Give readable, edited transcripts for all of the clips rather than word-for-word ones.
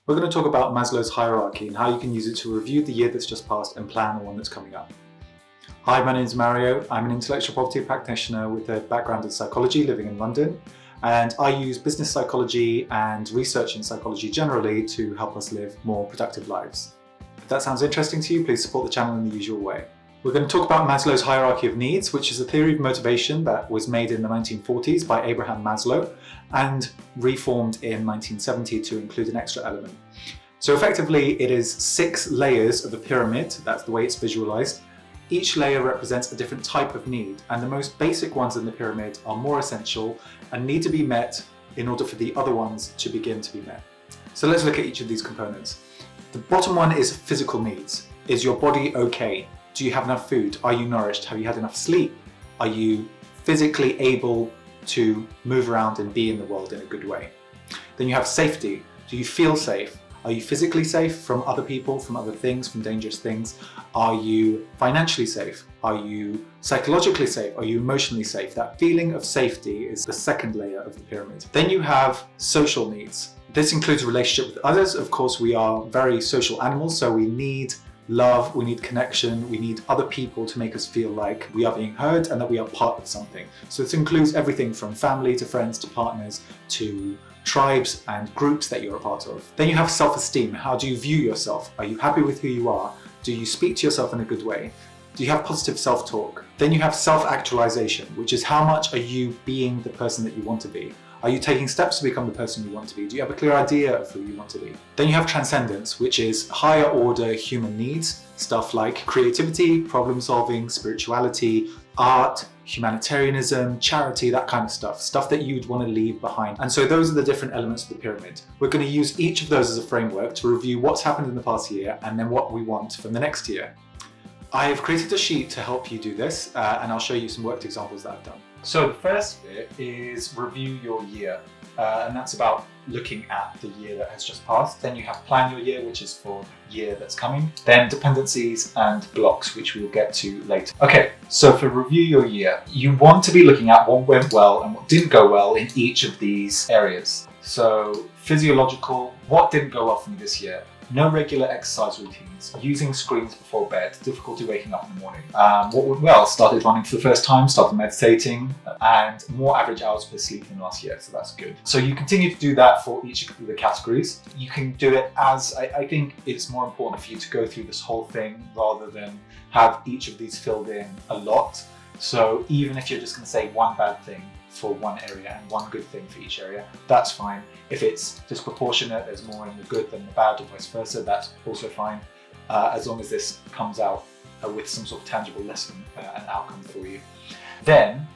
We're going to talk about Maslow's hierarchy and how you can use it to review the year that's just passed and plan the one that's coming up. Hi, my name is Mario. I'm an intellectual property practitioner with a background in psychology living in London, and I use business psychology and research in psychology generally to help us live more productive lives. If that sounds interesting to you, please support the channel in the usual way. We're going to talk about Maslow's hierarchy of needs, which is a theory of motivation that was made in the 1940s by Abraham Maslow and reformed in 1970 to include an extra element. So effectively, it is 6 layers of a pyramid. That's the way it's visualized. Each layer represents a different type of need, and the most basic ones in the pyramid are more essential and need to be met in order for the other ones to begin to be met. So let's look at each of these components. The bottom one is physical needs. Is your body okay? Do you have enough food? Are you nourished? Have you had enough sleep? Are you physically able to move around and be in the world in a good way? Then you have safety. Do you feel safe? Are you physically safe from other people, from other things, from dangerous things? Are you financially safe? Are you psychologically safe? Are you emotionally safe? That feeling of safety is the second layer of the pyramid. Then you have social needs. This includes a relationship with others. Of course, we are very social animals, so we need love, we need connection, we need other people to make us feel like we are being heard and that we are part of something. So this includes everything from family to friends to partners to tribes and groups that you're a part of. Then you have self-esteem. How do you view yourself? Are you happy with who you are? Do you speak to yourself in a good way? Do you have positive self-talk? Then you have self-actualization, which is how much are you being the person that you want to be? Are you taking steps to become the person you want to be? Do you have a clear idea of who you want to be? Then you have transcendence, which is higher order human needs, stuff like creativity, problem solving, spirituality, art, humanitarianism, charity, that kind of stuff. Stuff that you'd want to leave behind. And so those are the different elements of the pyramid. We're going to use each of those as a framework to review what's happened in the past year and then what we want from the next year. I have created a sheet to help you do this, and I'll show you some worked examples that I've done. So the first bit is review your year, and that's about looking at the year that has just passed. Then you have plan your year, which is for the year that's coming. Then dependencies and blocks, which we'll get to later. Okay, so for review your year, you want to be looking at what went well and what didn't go well in each of these areas. So physiological, what didn't go well for me this year? No regular exercise routines, using screens before bed, difficulty waking up in the morning. What went well? Started running for the first time, started meditating, and more average hours per sleep than last year, so that's good. So you continue to do that for each of the categories. You can do it as, I think it's more important for you to go through this whole thing rather than have each of these filled in a lot. So even if you're just going to say one bad thing for one area and one good thing for each area, that's fine. If it's disproportionate, there's more in the good than the bad, or vice versa, that's also fine, as long as this comes out with some sort of tangible lesson and outcome for you. Then,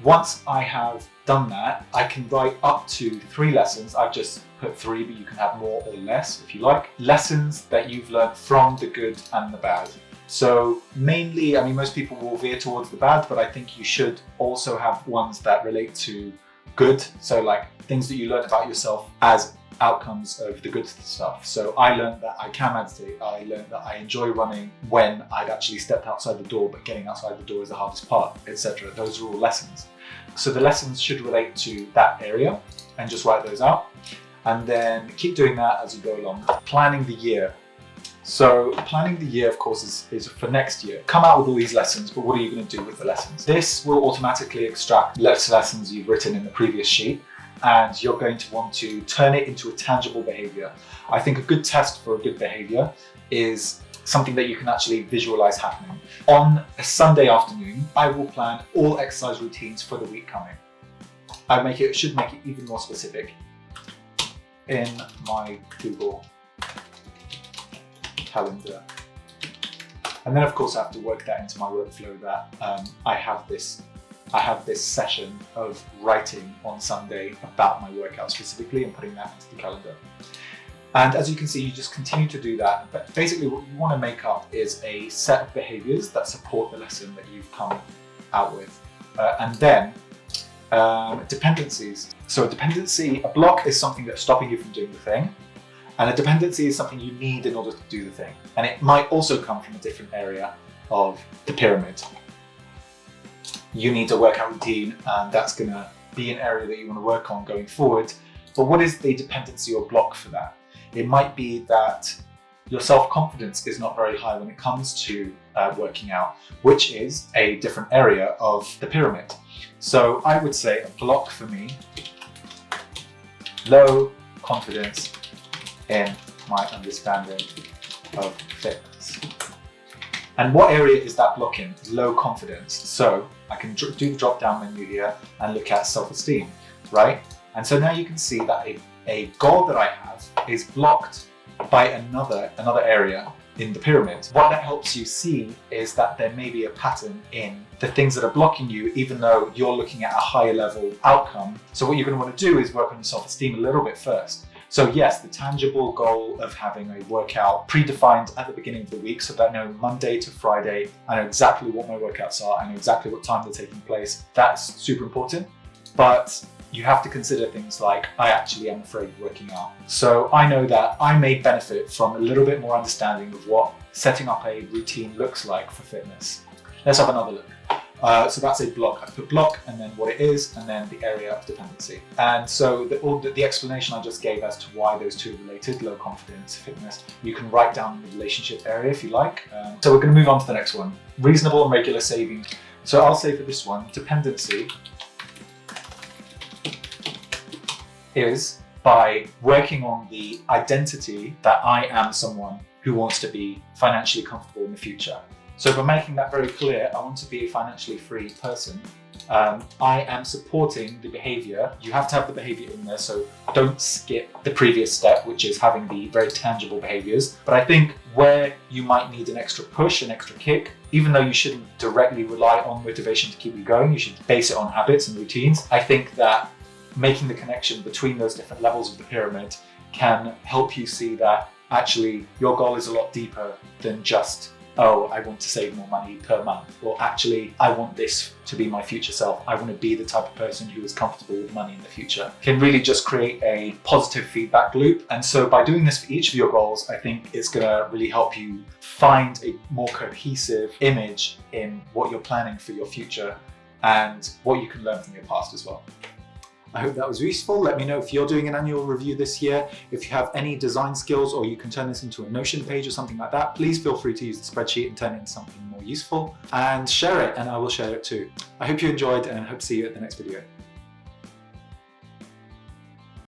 once I have done that, I can write up to 3 lessons. I've just put 3, but you can have more or less if you like. Lessons that you've learned from the good and the bad. So mainly, I mean, most people will veer towards the bad, but I think you should also have ones that relate to good. So like things that you learn about yourself as outcomes of the good stuff. So I learned that I can meditate. I learned that I enjoy running when I've actually stepped outside the door, but getting outside the door is the hardest part, etc. Those are all lessons. So the lessons should relate to that area and just write those out. And then keep doing that as you go along. Planning the year. So planning the year, of course, is for next year. Come out with all these lessons, but what are you going to do with the lessons? This will automatically extract lessons you've written in the previous sheet, and you're going to want to turn it into a tangible behavior. I think a good test for a good behavior is something that you can actually visualize happening. On a Sunday afternoon, I will plan all exercise routines for the week coming. I should make it even more specific in my Google calendar. And then of course I have to work that into my workflow that I have this session of writing on Sunday about my workout specifically and putting that into the calendar. And as you can see, you just continue to do that. But basically what you want to make up is a set of behaviors that support the lesson that you've come out with. And then dependencies. So a block is something that's stopping you from doing the thing. And a dependency is something you need in order to do the thing. And it might also come from a different area of the pyramid. You need a workout routine, and that's going to be an area that you want to work on going forward. But what is the dependency or block for that? It might be that your self-confidence is not very high when it comes to working out, which is a different area of the pyramid. So I would say a block for me, low confidence in my understanding of fitness. And what area is that block in? Low confidence. So I can do the drop down menu here and look at self-esteem, right? And so now you can see that a goal that I have is blocked by another area in the pyramid. What that helps you see is that there may be a pattern in the things that are blocking you, even though you're looking at a higher level outcome. So what you're going to want to do is work on your self-esteem a little bit first. So yes, the tangible goal of having a workout predefined at the beginning of the week so that I know Monday to Friday, I know exactly what my workouts are, I know exactly what time they're taking place. That's super important. But you have to consider things like, I actually am afraid of working out. So I know that I may benefit from a little bit more understanding of what setting up a routine looks like for fitness. Let's have another look. So that's a block. I put block and then what it is and then the area of dependency. And so the explanation I just gave as to why those two are related, low confidence, fitness, you can write down the relationship area if you like. So we're going to move on to the next one. Reasonable and regular savings. So I'll say for this one, dependency is by working on the identity that I am someone who wants to be financially comfortable in the future. So by making that very clear, I want to be a financially free person. I am supporting the behavior. You have to have the behavior in there, so don't skip the previous step, which is having the very tangible behaviors. But I think where you might need an extra push, an extra kick, even though you shouldn't directly rely on motivation to keep you going, you should base it on habits and routines. I think that making the connection between those different levels of the pyramid can help you see that actually your goal is a lot deeper than just, oh, I want to save more money per month, or actually I want this to be my future self. I want to be the type of person who is comfortable with money in the future. Can really just create a positive feedback loop. And so by doing this for each of your goals, I think it's going to really help you find a more cohesive image in what you're planning for your future and what you can learn from your past as well. I hope that was useful. Let me know if you're doing an annual review this year. If you have any design skills or you can turn this into a Notion page or something like that, please feel free to use the spreadsheet and turn it into something more useful and share it, and I will share it too. I hope you enjoyed and hope to see you at the next video.